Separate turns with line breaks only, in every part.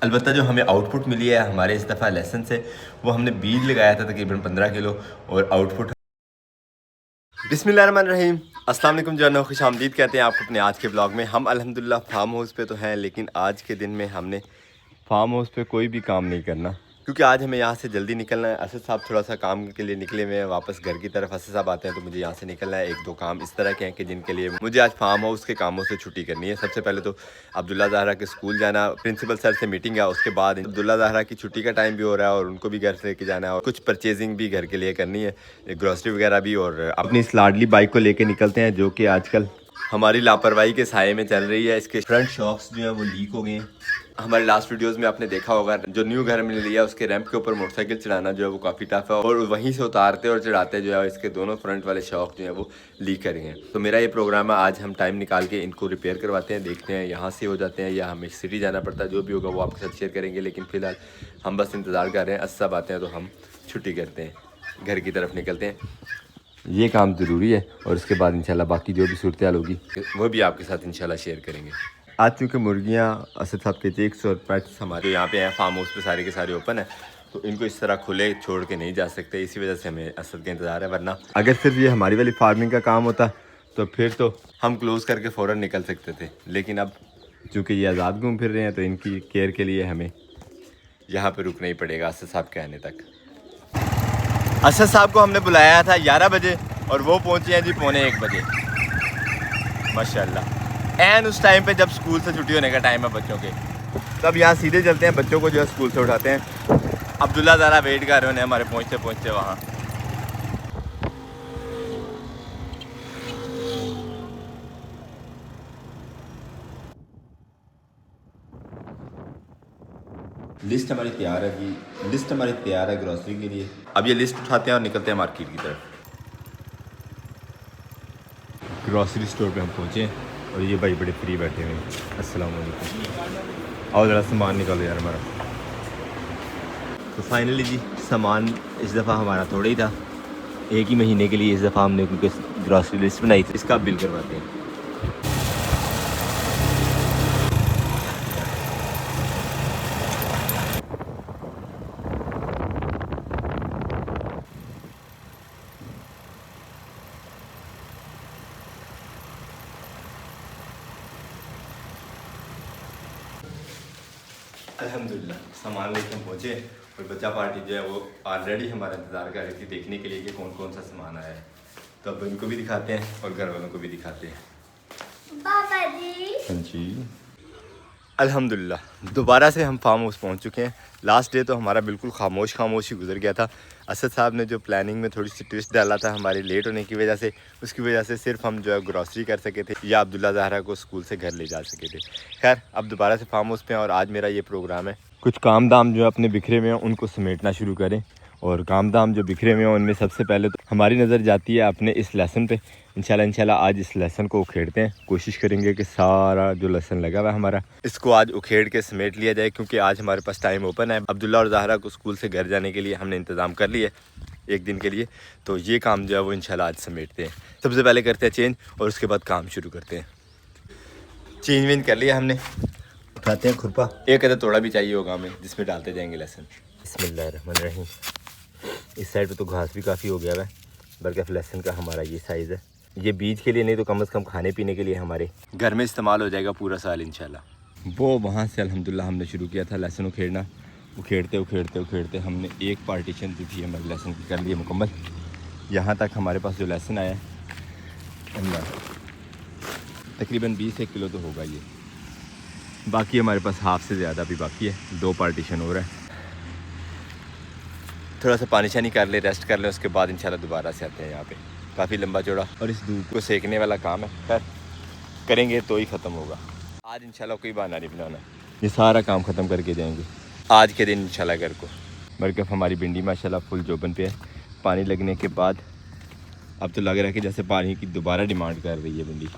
अलबत्ता जो हमें आउटपुट मिली है हमारे इस दफ़ा लेसन से, वो हमने बीज लगाया था तकरीबन 15 किलो और आउटपुट। बिस्मिल्लाहिर्रहमानिर्रहीम, अस्सलाम वालेकुम जानो, खुश आमदीद कहते हैं आपको अपने आज के ब्लॉग में। हम अल्हम्दुलिल्लाह फार्म हाउस पे तो हैं, लेकिन आज के दिन में हमने फार्म हाउस पे कोई भी काम नहीं करना, क्योंकि आज हमें यहाँ से जल्दी निकलना है। असद साहब थोड़ा सा काम के लिए निकले हुए हैं वापस घर की तरफ। असद साहब आते हैं तो मुझे यहाँ से निकलना है। एक दो काम इस तरह के हैं कि जिनके लिए मुझे आज फार्म हाउस के कामों से छुट्टी करनी है। सबसे पहले तो अब्दुल्ला ज़हरा के स्कूल जाना, प्रिंसिपल सर से मीटिंग है, उसके बाद अब्दुल्ला ज़हरा की छुट्टी का टाइम भी हो रहा है और उनको भी घर से लेके जाना है और कुछ परचेजिंग भी घर के लिए करनी है, ग्रॉसरी वगैरह भी। और अपनी इस लाडली बाइक को लेके निकलते हैं, जो कि आजकल हमारी लापरवाही के साये में चल रही है। इसके फ्रंट शॉक्स जो है वो लीक हो गए हैं। हमारे लास्ट वीडियोस में आपने देखा होगा, जो न्यू घर मैंने लिया उसके रैंप के ऊपर मोटरसाइकिल चलाना जो है वो काफ़ी टफ है, और वहीं से उतारते और चढ़ाते जो है इसके दोनों फ्रंट वाले शॉक जो है वो लीक कर गए हैं। तो मेरा ये प्रोग्राम है, आज हम टाइम निकाल के इनको रिपेयर करवाते हैं, देखते हैं यहाँ से हो जाते हैं या हमें सिटी जाना पड़ता है। जो भी होगा वो आपके साथ शेयर करेंगे, लेकिन फ़िलहाल हम बस इंतज़ार कर रहे हैं। सब आते हैं तो हम छुट्टी करते हैं, घर की तरफ निकलते हैं। ये काम ज़रूरी है और उसके बाद इंशाल्लाह बाकी जो भी सूरत हाल होगी वो भी आपके साथ इंशाल्लाह शेयर करेंगे। आज चूँकि मुर्गियाँ असद साहब के चेक्स और पेट्स हमारे यहाँ पे हैं, फार्म हाउस पे सारे के सारे ओपन है, तो इनको इस तरह खुले छोड़ के नहीं जा सकते। इसी वजह से हमें असद का इंतज़ार है, वरना अगर सिर्फ ये हमारी वाली फार्मिंग का काम होता तो फिर तो हम क्लोज़ करके फ़ौरन निकल सकते थे। लेकिन अब चूँकि ये आज़ाद घूम फिर रहे हैं तो इनकी केयर के लिए हमें यहाँ पर रुकना ही पड़ेगा असद साहब के आने तक। असद साहब को हमने बुलाया था 11 बजे और वो पहुँचे हैं जी 12:45 बजे माशाल्लाह, एंड उस टाइम पे जब स्कूल से छुट्टी होने का टाइम है बच्चों के। तब यहाँ सीधे चलते हैं, बच्चों को जो है स्कूल से उठाते हैं। अब्दुल्ला ज़रा वेट कर रहे हैं हमारे पहुँचते पहुँचते वहाँ। लिस्ट हमारी तैयार है जी, लिस्ट हमारी तैयार है ग्रॉसरी के लिए। अब ये लिस्ट उठाते हैं और निकलते हैं मार्केट की तरफ। ग्रॉसरी स्टोर पे हम पहुँचे और ये भाई बड़े फ्री बैठे हुए हैं। अस्सलाम वालेकुम। और ज़रा सामान निकालो यार हमारा। तो फाइनली जी सामान इस दफ़ा हमारा थोड़ा ही था, एक ही महीने के लिए इस दफ़ा हमने क्योंकि ग्रॉसरी लिस्ट बनाई थी। इसका बिल करवाते हैं। अल्हम्दुलिल्लाह सामान लेके हम पहुँचे और बच्चा पार्टी जो है वो ऑलरेडी हमारा इंतज़ार कर रही थी देखने के लिए कि कौन कौन सा सामान आया है। तो अब इनको भी दिखाते हैं और घर वालों को भी दिखाते हैं। पापा जी। हाँ जी। अल्हम्दुलिल्लाह दोबारा से हम फार्म हाउस पहुँच चुके हैं। लास्ट डे तो हमारा बिल्कुल खामोश ही गुजर गया था। असद साहब ने जो प्लानिंग में थोड़ी सी ट्विस्ट डाला था हमारी लेट होने की वजह से, उसकी वजह से सिर्फ हम जो है ग्रॉसरी कर सके थे या अब्दुल्ला ज़हरा को स्कूल से घर ले जा सके थे। खैर अब दोबारा से फार्म हाउस पे हैं और आज मेरा ये प्रोग्राम है, कुछ काम दाम जो अपने बिखरे हुए हैं उनको समेटना शुरू करें। और काम दाम जो बिखरे हुए हैं उनमें सबसे पहले तो हमारी नज़र जाती है अपने इस लेसन पे। इंशाल्लाह आज इस लेसन को उखेड़ते हैं, कोशिश करेंगे कि सारा जो लेसन लगा हुआ है हमारा इसको आज उखेड़ के समेट लिया जाए, क्योंकि आज हमारे पास टाइम ओपन है। अब्दुल्ला और ज़हरा को स्कूल से घर जाने के लिए हमने इंतज़ाम कर लिया एक दिन के लिए, तो ये काम जो है वो इंशाल्लाह आज समेटते हैं। सबसे पहले करते हैं चेंज और उसके बाद काम शुरू करते हैं। चेंज वेंज कर लिया हमने, उठाते हैं खुरपा। एक अदर तोड़ा भी चाहिए होगा हमें जिसमें डालते जाएंगे लहसुन। बिस्मिल्लाहिर्रहमानिर्रहीम। इस साइड पे तो घास भी काफ़ी हो गया है, बल्कि लहसुन का हमारा ये साइज़ है। ये बीज के लिए नहीं तो कम से कम खाने पीने के लिए हमारे घर में इस्तेमाल हो जाएगा पूरा साल इंशाल्लाह। वो वहाँ से अल्हम्दुलिल्लाह हमने शुरू किया था लहसुन उखेड़ना। उखेड़ते हमने एक पार्टीशन जो थी हमारे लहसुन की कर ली मुकम्मल। यहाँ तक हमारे पास जो लहसुन आया है तकरीबन 20 किलो तो होगा ये। बाकी हमारे पास हाफ से ज़्यादा भी बाकी है, 2 पार्टीशन हो रहा है। थोड़ा सा पानी शानी कर ले, रेस्ट कर ले, उसके बाद इंशाल्लाह दोबारा से आते हैं यहाँ पे। काफ़ी लंबा चौड़ा और इस धूप को सेकने वाला काम है, खैर करेंगे तो ही ख़त्म होगा। आज इंशाल्लाह कोई बहाना नहीं बनाना, ये सारा काम ख़त्म करके जाएंगे आज के दिन इंशाल्लाह घर को। बल्कि हमारी भिंडी माशाल्लाह फुल जोबन पे है। पानी लगने के बाद अब तो लग रहा है कि जैसे पानी की दोबारा डिमांड कर रही है भिंडी।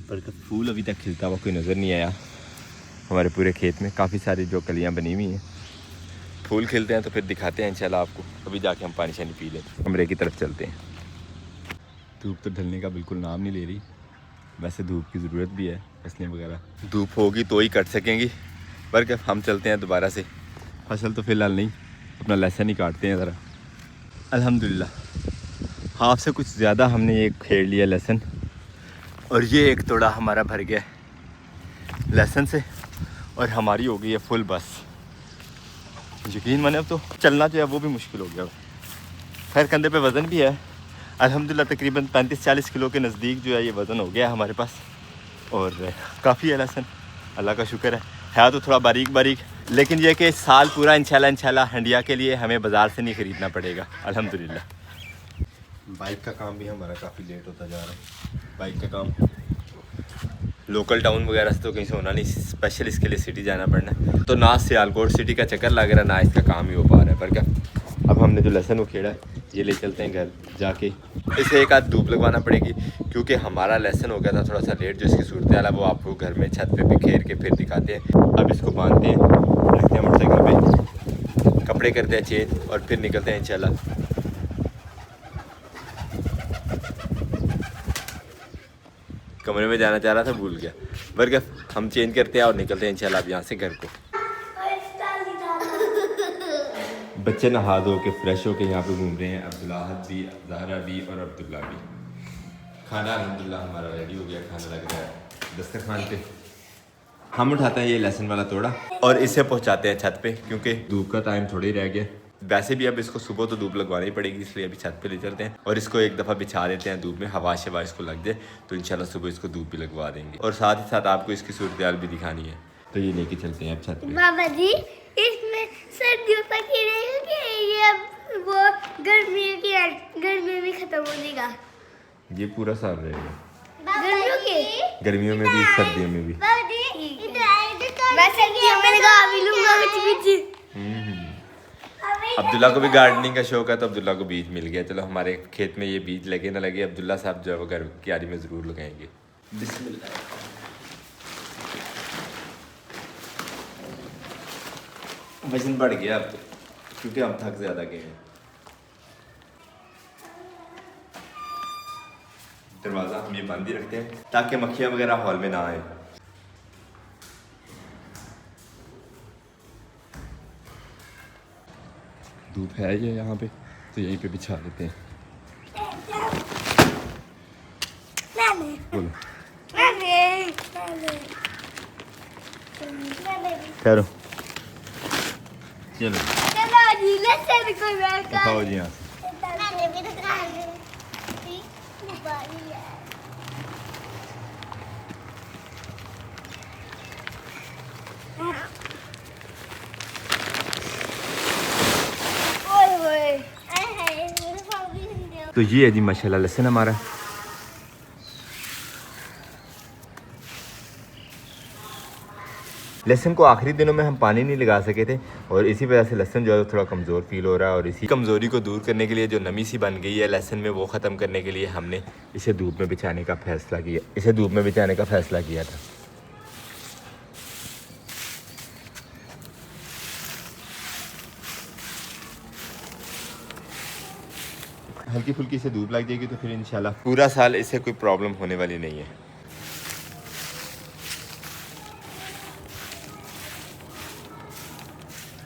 पर फूल अभी तक खिलता हुआ कोई नज़र नहीं आया हमारे पूरे खेत में। काफ़ी सारी जो कलियाँ बनी हुई हैं, फूल खिलते हैं तो फिर दिखाते हैं इंशाल्लाह आपको। अभी जाके हम पानी शानी पी लें, कमरे की तरफ चलते हैं। धूप तो ढलने का बिल्कुल नाम नहीं ले रही, वैसे धूप की ज़रूरत भी है, फसलें वगैरह। धूप होगी तो ही कट सकेंगी, बल्कि हम चलते हैं दोबारा से। फसल तो फ़िलहाल नहीं, अपना लहसुन ही काटते हैं ज़रा। अल्हम्दुलिल्लाह हाफ से कुछ ज़्यादा हमने ये खेड़ लिया लहसुन, और ये एक तोड़ा हमारा भर गया लहसुन से, और हमारी हो गई है फुल बस। यकीन माने अब तो चलना जो है वो भी मुश्किल हो गया। खैर कंधे पे वज़न भी है अल्हम्दुलिल्लाह, तकरीबन 35-40 किलो के नज़दीक जो है ये वज़न हो गया हमारे पास, और काफ़ी है लहसुन, अल्लाह का शुक्र है तो थोड़ा बारीक बारीक, लेकिन यह कि साल पूरा इंशाल्लाह हंडिया के लिए हमें बाज़ार से नहीं ख़रीदना पड़ेगा अल्हम्दुलिल्लाह। बाइक का काम भी हमारा काफ़ी लेट होता जा रहा है। बाइक का काम लोकल टाउन वगैरह से तो कहीं से होना नहीं, स्पेशल इसके लिए सिटी जाना पड़ना है। तो ना सियालकोट सिटी का चक्कर लग रहा है, ना इसका काम ही हो पा रहा है। पर क्या, अब हमने जो लहसुन उखेड़ा है ये ले चलते हैं घर जाके, इसे एक आध धूप लगवाना पड़ेगी, क्योंकि हमारा लहसुन हो गया था थोड़ा सा लेट। जो इसकी सूरत हाल है वो आपको घर में छत पे बिखेर के फिर दिखाते हैं। अब इसको बांधते हैं, रखते हैं मोटरसाइकिल पे, कपड़े करते हैं चेंज, और फिर निकलते हैं इंशाल्लाह। कमरे में जाना चाह रहा था, भूल गया। बल्कि हम चेंज करते हैं और निकलते हैं इंशाल्लाह अब यहाँ से घर को। बच्चे नहा धो के फ्रेश होके यहाँ पे घूम रहे हैं, अब्दुल्लाहद भी, ज़हरा भी और अब्दुल्ला भी। खाना अल्हम्दुलिल्लाह हमारा रेडी हो गया, खाना लग रहा है दस्तरखान पे। हम उठाते हैं ये लहसुन वाला तोड़ा और इसे पहुँचाते हैं छत पे, क्योंकि धूप का टाइम थोड़ा ही रह गया। वैसे भी अब इसको सुबह तो धूप लगवानी पड़ेगी, इसलिए अभी छत पे ले चलते हैं और इसको एक दफ़ा बिछा देते हैं धूप में, हवा शवा इसको लग जाए तो इंशाल्लाह सुबह इसको धूप भी लगवा देंगे। और साथ ही साथ आपको इसकी सूरत हाल भी दिखानी है, तो ये लेके चलते हैं अब छत पे।
बाबा जी इसमें सर्दियों तक ही रहेगा, ये अब वो गर्मियों में खत्म हो जाएगा।
ये पूरा साल रहेगा,
गर्मियों
गर्मियों में भी सर्दियों में भी।
मैं सर्दियों में लगा भी लूंगा कुछ।
अब्दुल्ला को भी गार्डनिंग का शौक है, तो अब्दुल्ला को बीज मिल गया। चलो हमारे खेत में ये बीज लगे ना लगे, अब्दुल्ला साहब जो है वो घर की क्यारी में ज़रूर लगाएंगे। बिस्मिल्लाह। वजन बढ़ गया अब तो, क्योंकि हम थक ज़्यादा गए हैं। दरवाज़ा हम ये बंद ही रखते हैं ताकि मक्खियाँ वगैरह हॉल में ना आए। धूप है ये यहाँ पे, तो यहीं पे बिछा देते हैं। बोलो ठहरो, चलो खाओ जी यहाँ से। तो ये है जी माशाल्लाह लहसुन हमारा। लहसुन को आखिरी दिनों में हम पानी नहीं लगा सके थे, और इसी वजह से लहसुन जो है थोड़ा कमज़ोर फील हो रहा है। और इसी कमज़ोरी को दूर करने के लिए, जो नमी सी बन गई है लहसुन में, वो ख़त्म करने के लिए हमने इसे धूप में बिछाने का फ़ैसला किया था। हल्की फुल्की से धूप लग जाएगी तो फिर इंशाल्लाह पूरा साल इससे कोई प्रॉब्लम होने वाली नहीं है।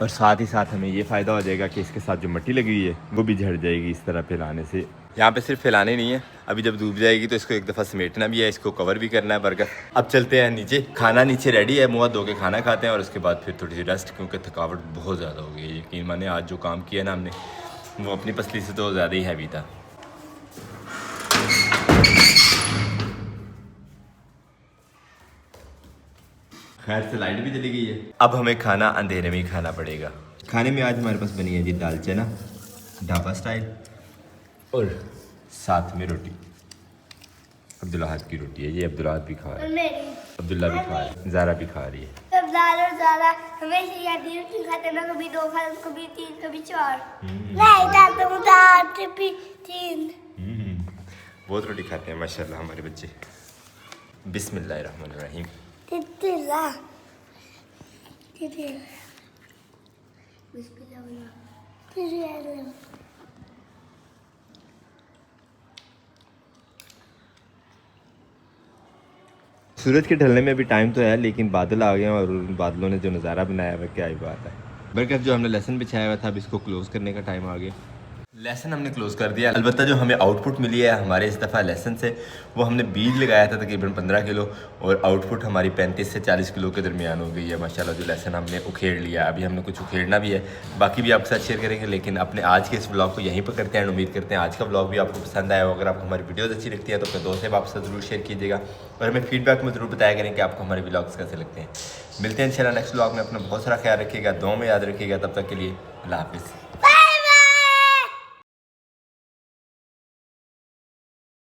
और साथ ही साथ हमें ये फ़ायदा हो जाएगा कि इसके साथ जो मिट्टी लगी हुई है वो भी झड़ जाएगी इस तरह फैलाने से। यहाँ पे सिर्फ फैलाने नहीं है, अभी जब धूप जाएगी तो इसको एक दफ़ा समेटना भी है, इसको कवर भी करना है बर्गर। अब चलते हैं नीचे, खाना नीचे रेडी है, मुँह धो के खाना खाते हैं और उसके बाद फिर थोड़ी सी रेस्ट, क्योंकि थकावट बहुत ज़्यादा हो गई है। यकीन माने आज जो काम किया ना हमने, वो अपनी पसली से तो ज़्यादा ही हैवी था। खैर से लाइट भी चली गई है, अब हमें खाना अंधेरे में ही खाना पड़ेगा। खाने में आज हमारे पास बनी है जी दाल चना ढाबा स्टाइल, और साथ में रोटी, अब्दुल्ला हाथ की रोटी है ये। अब्दुल्ला हाथ भी खा रहा है, अब्दुल्ला भी खा रहा है, ज़ारा भी खा रही है।
सब दाल और ज़्यादा हमेशा याद नहीं खाते ना, कभी 2 खा, कभी 3, कभी 4। नहीं दाल तो दाल कभी 3।
बहुत रोटी खाते हैं माशाल्लाह हमारे बच्चे। बिस्मिल्लाहिर्रहमानिर्रहीम।
तितला
सूरज के ढलने में भी टाइम तो है, लेकिन बादल आ गए हैं और उन बादलों ने जो नज़ारा बनाया हुआ है क्या ही बात है। बल्कि जो हमने लेसन बिछाया हुआ था अब इसको क्लोज़ करने का टाइम आ गया। लेसन हमने क्लोज़ कर दिया। अलबत्ता जो हमें आउटपुट मिली है हमारे इस दफ़ा लेसन से, वो हमने बीज लगाया था तकरीबन 15 किलो और आउटपुट हमारी 35 से 40 किलो के दरमियान हो गई है माशाल्लाह। जो लेसन हमने उखेड़ लिया, अभी हमने कुछ उखेड़ना भी है, बाकी भी आपके साथ शेयर करेंगे। लेकिन अपने आज के इस ब्लॉग को यहीं पर करते हैं। उम्मीद करते हैं आज का ब्लॉग भी आपको पसंद आया हो। अगर आपको हमारी वीडियोज़ अच्छी लगती है तो अपने दोस्त से आपसे ज़रूर शेयर कीजिएगा और हमें फीडबैक में ज़रूर बताया करें कि आपको हमारे ब्लॉग्स कैसे लगते हैं। मिलते हैं इंशाल्लाह नेक्स्ट ब्लॉग में। अपना बहुत सारा ख्याल रखिएगा, दुआ में याद रखिएगा। तब तक के लिए अल्लाह हाफिज़।